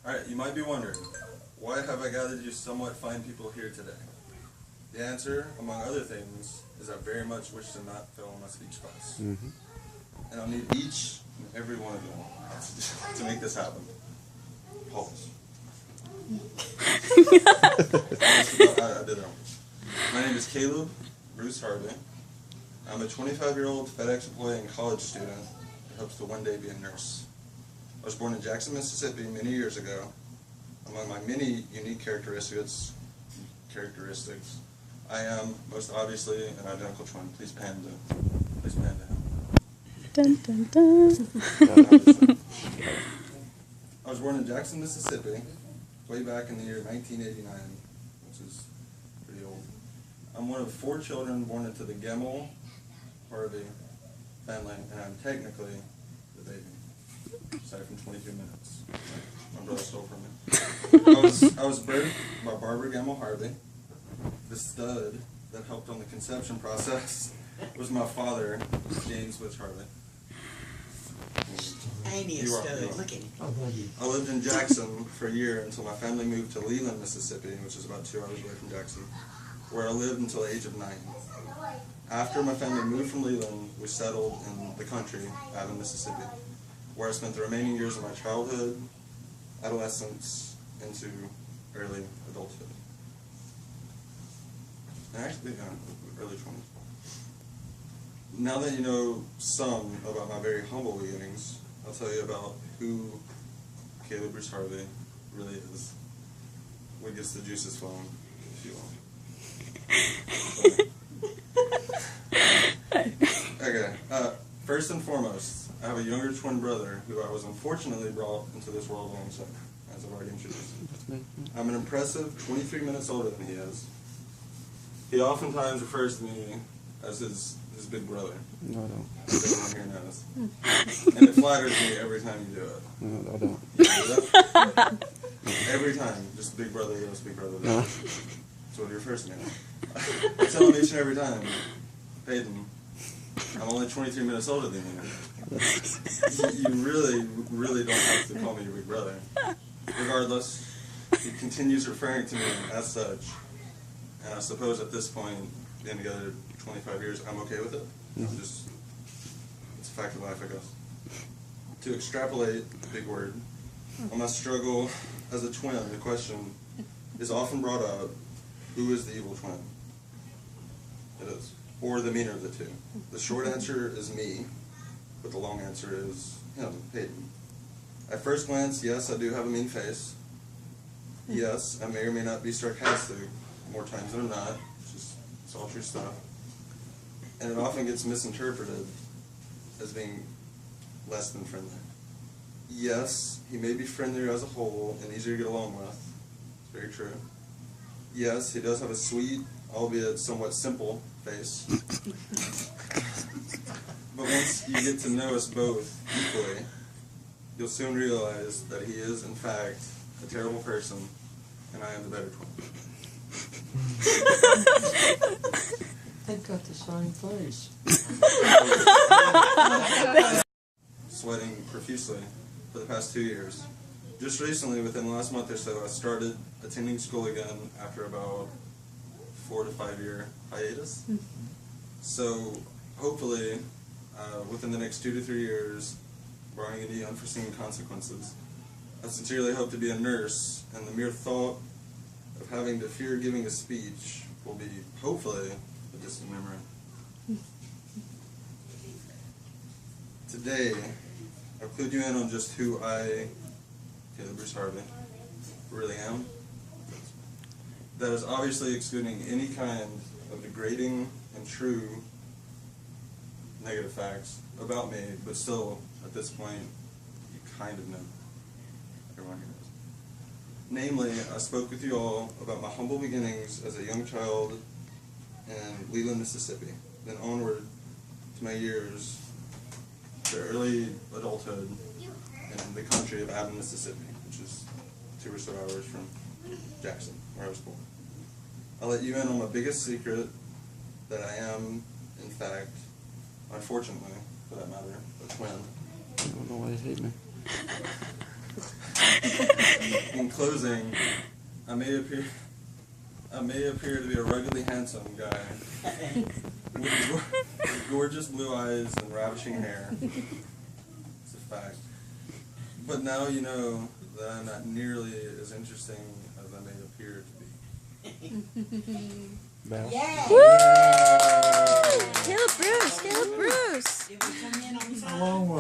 Alright, you might be wondering, why have I gathered you somewhat fine people here today? The answer, among other things, is I very much wish to not fail my speech class. And I'll need each and every one of you to make this happen. Pause. I did it on purpose. My name is Caleb Bruce Harvey. I'm a 25-year-old FedEx employee and college student who hopes to one day be a nurse. I was born in Jackson, Mississippi many years ago. Among my many unique characteristics, I am most obviously an identical twin. Please pan to him. Dun, dun, dun. I was born in Jackson, Mississippi, way back in the year 1989, which is pretty old. I'm one of 4 children born into the Gemmell Harvey family, and I'm technically the baby. Aside from 22 minutes. My brother stole from me. I was birthed by Barbara Gemmell Harvey. The stud that helped on the conception process was my father, James Butch Harvey. Look at him. I lived in Jackson for a year until my family moved to Leland, Mississippi, which is about 2 hours away from Jackson, where I lived until the age of 9. After my family moved from Leland, we settled in the country, out in Mississippi, where I spent the remaining years of my childhood, adolescence, into early adulthood. And actually, early 20s. Now that you know some about my very humble beginnings, I'll tell you about who Caleb Bruce Harvey really is. What gets the juices flowing, if you will. Okay, first and foremost, I have a younger twin brother who I was unfortunately brought into this world alongside, as I've already introduced. I'm an impressive 23 minutes older than he is. He oftentimes refers to me as his big brother. No, I don't. As everyone here knows. And it flatters me every time you do it. No, I don't. You do that? Every time, just big brother this, big brother No. this. That's what he refers to me as. I tell him each and every time, Peyton, I'm only 23 minutes older than you. You really, really don't have to call me your big brother. Regardless, he continues referring to me as such. And I suppose at this point, being together 25 years, I'm okay with it. It's a fact of life, I guess. To extrapolate the big word, on my struggle as a twin, the question is often brought up, who is the evil twin? It is. Or the meaner of the two. The short answer is me, but the long answer is him, Peyton. At first glance, yes, I do have a mean face. Yes, I may or may not be sarcastic, more times than not. It's all true stuff. And it often gets misinterpreted as being less than friendly. Yes, he may be friendlier as a whole and easier to get along with. It's very true. Yes, he does have a sweet, albeit somewhat simple, face. But once you get to know us both equally, you'll soon realize that he is, in fact, a terrible person, and I am the better twin. They've got the same face. Sweating profusely for the past 2 years. Just recently, within the last month or so, I started attending school again after about 4 to 5 year hiatus. So hopefully, within the next 2 to 3 years, barring any unforeseen consequences, I sincerely hope to be a nurse, and the mere thought of having to fear giving a speech will be, hopefully, a distant memory. Today, I'll clue you in on just who I, Caleb Bruce Harvey, really am. That is obviously excluding any kind of degrading and true negative facts about me, but still, at this point, you kind of know. Everyone here knows. Namely, I spoke with you all about my humble beginnings as a young child in Leland, Mississippi, then onward to my years to early adulthood in the country of Athens, Mississippi, which is 2 or so hours from Jackson, where I was born. I'll let you in on my biggest secret, that I am, in fact, unfortunately, for that matter, a twin. I don't know why you hate me. in closing, I may appear to be a ruggedly handsome guy with gorgeous blue eyes and ravishing hair. It's a fact. But now you know that I'm not nearly as interesting as I may appear to be. Yeah. Woo! Caleb Bruce! Caleb Bruce! How long was